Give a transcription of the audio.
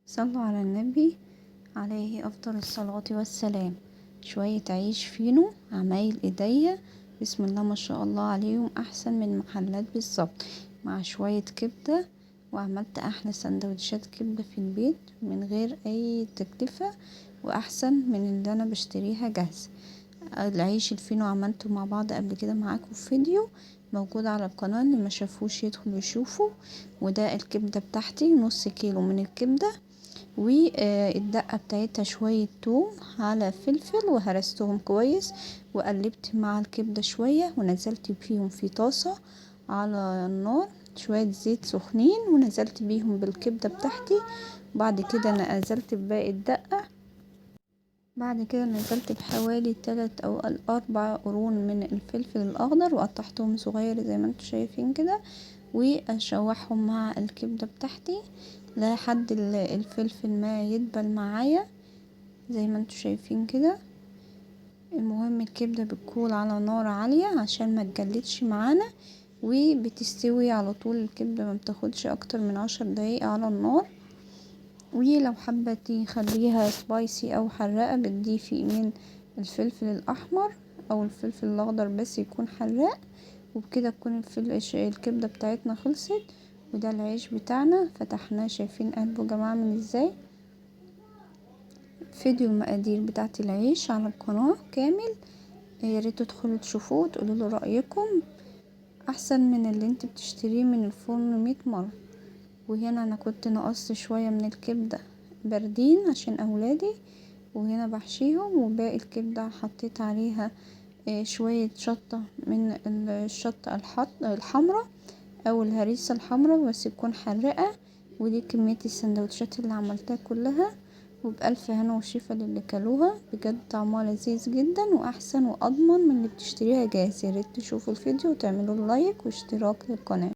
صلوا على النبي عليه افضل الصلاة والسلام. شوية عيش فينو عمايل ايديا، بسم الله ما شاء الله عليهم، احسن من محلات بالظبط، مع شوية كبدة. وعملت احلى سندوتشات كبدة في البيت من غير اي تكلفة، واحسن من اللي انا بشتريها جاهزة. العيش الفينو عملته مع بعض قبل كده معاكم في فيديو موجود على القناة، اللي ما شافوش يدخل يشوفه. وده الكبدة بتاعتي، نص كيلو من الكبدة، والدقة بتاعتها شوية توم على فلفل، وهرستهم كويس وقلبت مع الكبدة شوية، ونزلت بيهم في طاسة على النار شوية زيت سخنين، ونزلت بيهم بالكبدة بتاعتي. بعد كده انا نزلت بباقي الدقة. بعد كده نزلت بحوالي 3 أو 4 قرون من الفلفل الاخضر، وقطعتهم صغير زي ما انتم شايفين كده، واشوحهم مع الكبدة بتاعتي لحد الفلفل ما يدبل معايا زي ما انتم شايفين كده. المهم الكبدة بتكون على نار عالية عشان ما تجلدش معانا، وبتستوي على طول. الكبدة ما بتاخدش اكتر من 10 دقايق على النار. ولو حابة تخليها سبايسي او حراقة بتضيفي من الفلفل الاحمر او الفلفل الاخضر بس يكون حراق. وبكده تكون الكبدة بتاعتنا خلصت. وده العيش بتاعنا فتحناه، شايفين قلبه يا جماعة من ازاي. فيديو المقادير بتاعت العيش على القناة كامل، يا ريت تدخلوا تشوفوه وتقولوا له رأيكم، احسن من اللي انت بتشتريه من الفرن 100 مرة. وهنا انا كنت نقصت شوية من الكبدة باردين عشان اولادي، وهنا بحشيهم. وباقي الكبدة حطيت عليها شوية شطة من الشطة الحمراء او الهريسة الحمراء بس تكون حرقة. ودي كمية السندوتشات اللي عملتها كلها، وبألف هنا وشفا للي كلوها. بجد طعمها لذيذ جدا واحسن واضمن من اللي بتشتريها جاهز. ياريت تشوفوا الفيديو وتعملوا لايك واشتراك للقناة.